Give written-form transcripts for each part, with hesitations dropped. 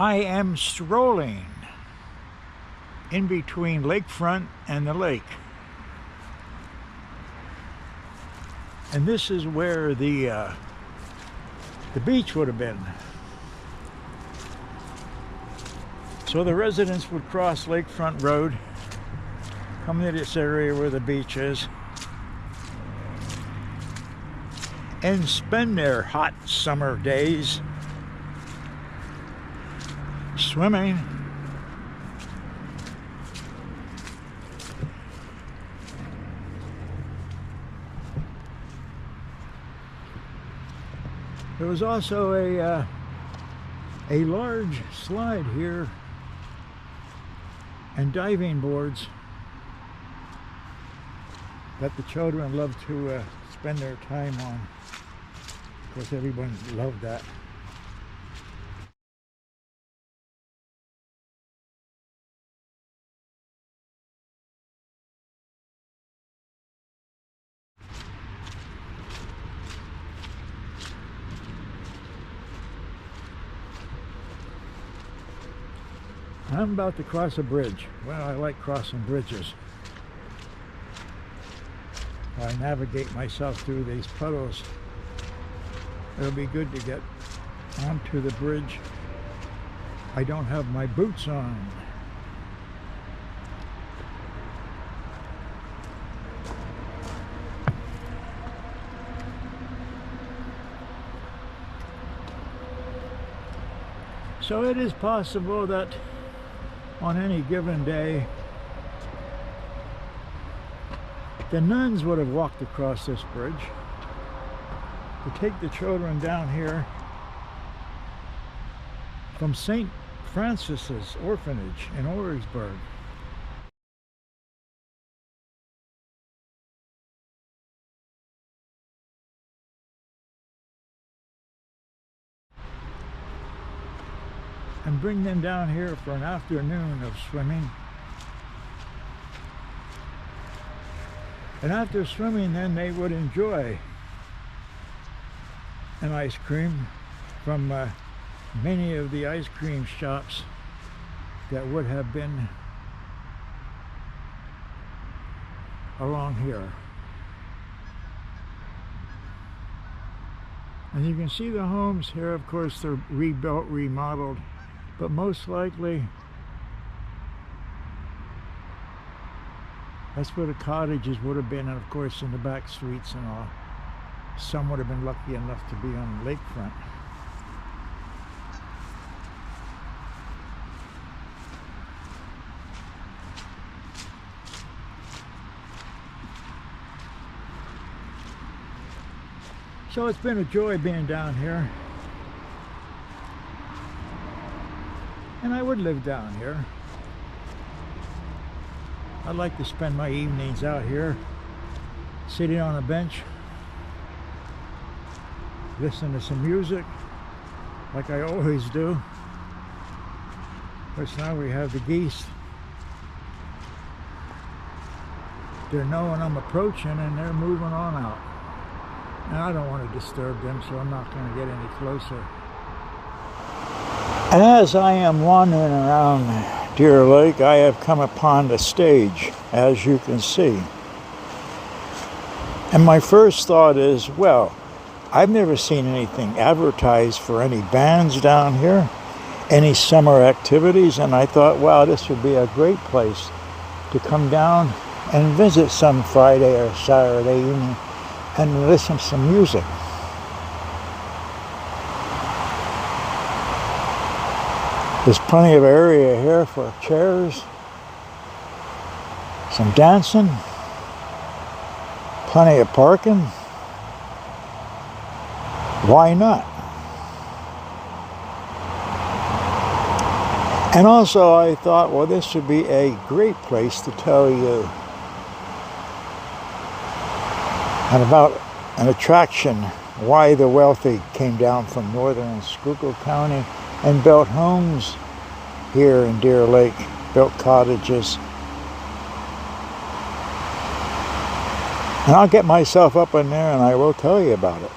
I am strolling in between lakefront and the lake. And this is where the beach would have been. So the residents would cross Lakefront Road, come to this area where the beach is, and spend their hot summer days swimming. There was also a large slide here and diving boards that the children love to spend their time on. Of course, everyone loved that. I'm about to cross a bridge. Well, I like crossing bridges. I navigate myself through these puddles. It'll be good to get onto the bridge. I don't have my boots on. So it is possible that on any given day, the nuns would have walked across this bridge to take the children down here from St. Francis's orphanage in Orangeburg. And bring them down here for an afternoon of swimming. And after swimming, then they would enjoy an ice cream from many of the ice cream shops that would have been along here. And you can see the homes here. Of course, they're rebuilt, remodeled, but most likely that's where the cottages would have been, and of course in the back streets and all. Some would have been lucky enough to be on the lakefront. So it's been a joy being down here. And I would live down here. I'd like to spend my evenings out here, sitting on a bench, listening to some music, like I always do. Of course, now we have the geese. They're knowing I'm approaching and they're moving on out. And I don't want to disturb them, so I'm not going to get any closer. And as I am wandering around Deer Lake, I have come upon the stage, as you can see. And my first thought is, well, I've never seen anything advertised for any bands down here, any summer activities, and I thought, wow, this would be a great place to come down and visit some Friday or Saturday evening and listen to some music. There's plenty of area here for chairs, some dancing, plenty of parking. Why not? And also I thought, well, this would be a great place to tell you about an attraction, why the wealthy came down from northern Schuylkill County and built homes here in Deer Lake, built cottages. And I'll get myself up in there and I will tell you about it.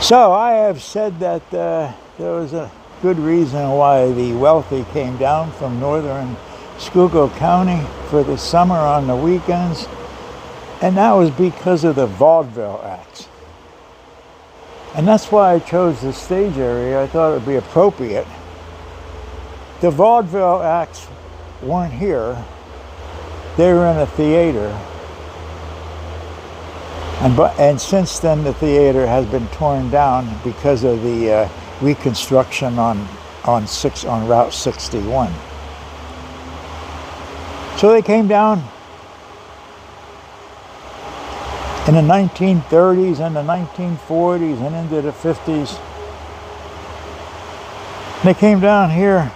So I have said that there was a good reason why the wealthy came down from northern Schuylkill County for the summer on the weekends, and that was because of the vaudeville acts. And that's why I chose the stage area. I thought it would be appropriate. The vaudeville acts weren't here. They were in a theater. And since then, the theater has been torn down because of the reconstruction on Route 61. So they came down in the 1930s and the 1940s and into the 50s. They came down here.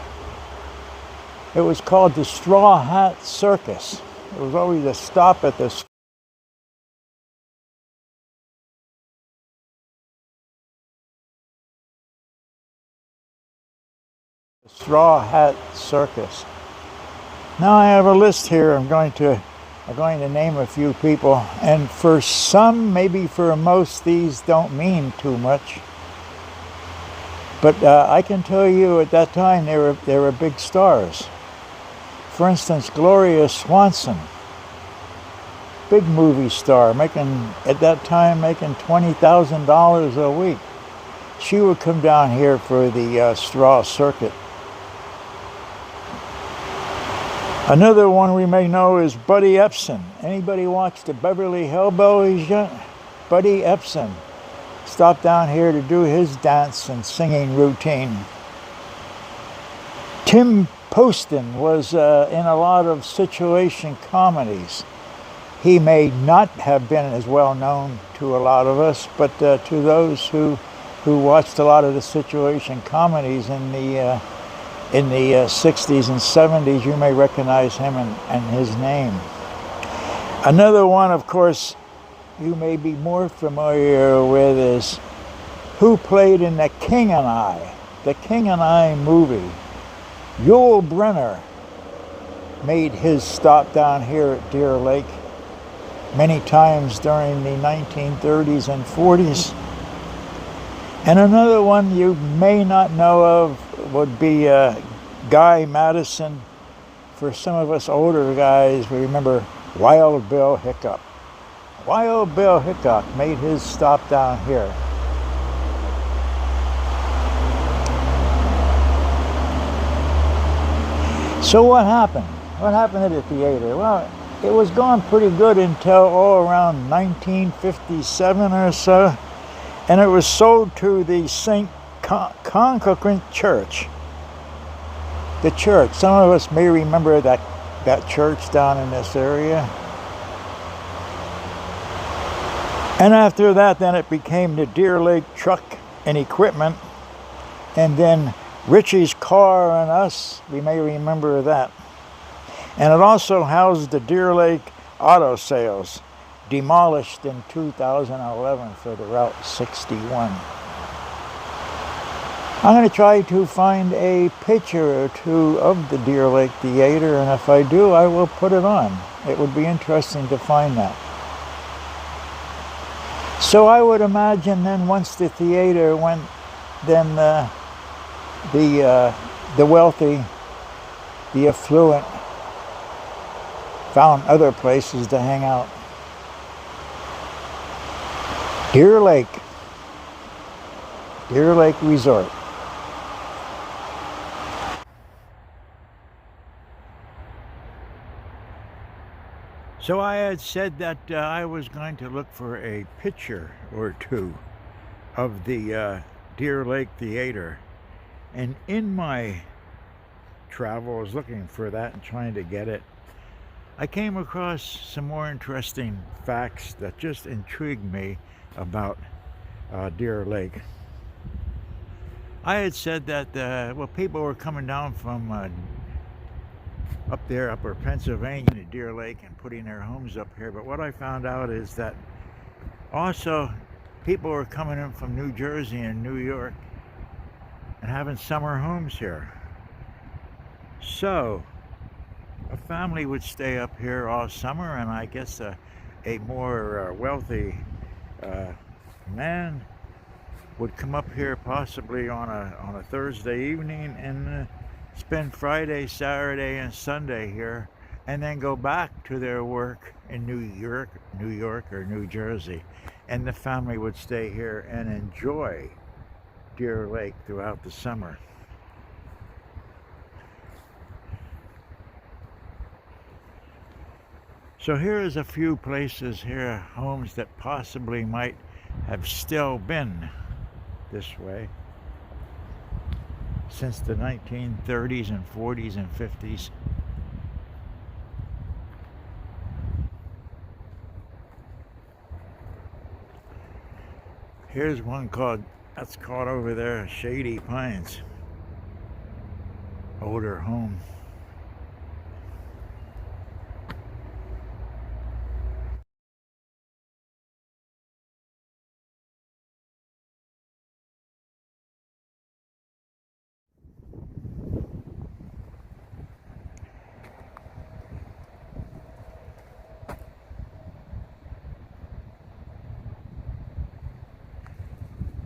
It was called the Straw Hat Circus. It was always a stop at the Straw Hat Circus. Now I have a list here. I'm going to name a few people, and for some, maybe for most, these don't mean too much. But I can tell you, at that time, they were big stars. For instance, Gloria Swanson, big movie star, at that time making $20,000 a week. She would come down here for the Straw Circuit. Another one we may know is Buddy Epson. Anybody watch the Beverly Hillbillies yet? Buddy Epson stopped down here to do his dance and singing routine. Tim Poston was in a lot of situation comedies. He may not have been as well known to a lot of us, but to those who watched a lot of the situation comedies in the 60s and 70s, you may recognize him and his name. Another one, of course, you may be more familiar with is who played in The King and I movie. Yul Brynner made his stop down here at Deer Lake many times during the 1930s and 40s. And another one you may not know of would be Guy Madison. For some of us older guys, we remember Wild Bill Hickok. Wild Bill Hickok made his stop down here. So what happened? What happened at the theater? Well, it was going pretty good until around 1957 or so, and it was sold to the St. Congregant Church. The church. Some of us may remember that church down in this area. And after that, then it became the Deer Lake Truck and Equipment, and then Richie's Car and Us. We may remember that. And it also housed the Deer Lake Auto Sales, demolished in 2011 for the Route 61. I'm going to try to find a picture or two of the Deer Lake Theater, and if I do, I will put it on. It would be interesting to find that. So I would imagine then once the theater went, then the wealthy, the affluent, found other places to hang out. Deer Lake Resort. So I had said that I was going to look for a picture or two of the Deer Lake Theater. And in my travels looking for that and trying to get it, I came across some more interesting facts that just intrigued me about Deer Lake. I had said that people were coming down from up there, upper Pennsylvania to Deer Lake and putting their homes up here. But what I found out is that also people were coming in from New Jersey and New York and having summer homes here. So a family would stay up here all summer, and I guess a more wealthy man would come up here possibly on a Thursday evening and spend Friday, Saturday, and Sunday here, and then go back to their work in New York or New Jersey, and the family would stay here and enjoy Deer Lake throughout the summer. So here is a few places here, homes that possibly might have still been this way since the 1930s and 40s and 50s. Here's one that's called over there Shady Pines. Older home.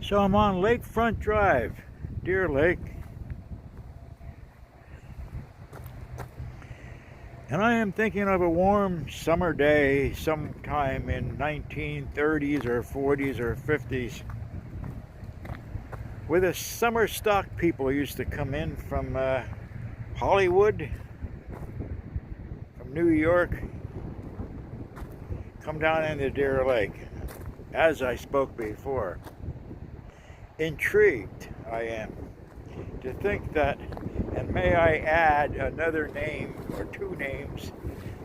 So I'm on Lakefront Drive, Deer Lake. And I am thinking of a warm summer day sometime in 1930s or 40s or 50s, where the summer stock people used to come in from Hollywood, from New York, come down into Deer Lake, as I spoke before. Intrigued I am to think that, and may I add another name or two names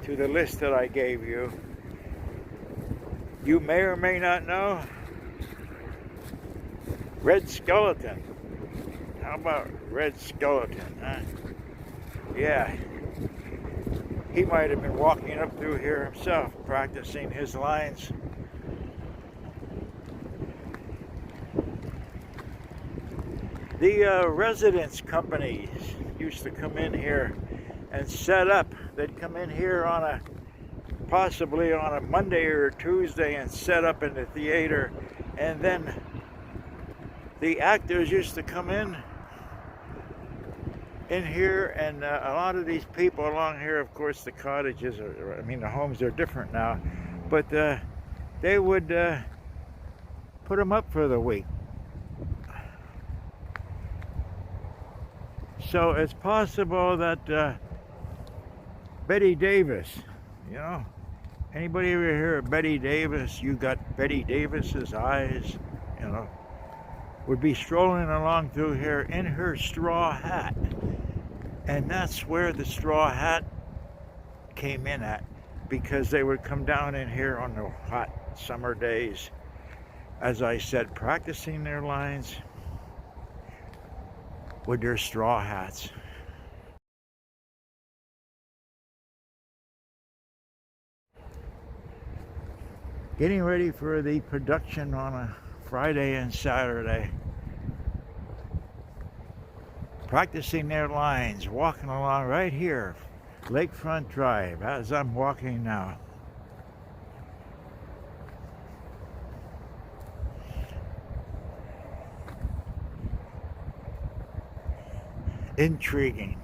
to the list that I gave you. You may or may not know Red Skeleton. How about Red Skeleton, huh? Yeah, he might have been walking up through here himself, practicing his lines. The residence companies used to come in here and set up. They'd come in here possibly on a Monday or a Tuesday and set up in the theater, and then the actors used to come in here, and a lot of these people along here, of course, the cottages, the homes are different now, but they would put them up for the week. So it's possible that Betty Davis, anybody ever hear of Betty Davis? You got Betty Davis's eyes, would be strolling along through here in her straw hat. And that's where the straw hat came in at, because they would come down in here on the hot summer days, as I said, practicing their lines with their straw hats. Getting ready for the production on a Friday and Saturday. Practicing their lines, walking along right here, Lakefront Drive, as I'm walking now. Intriguing.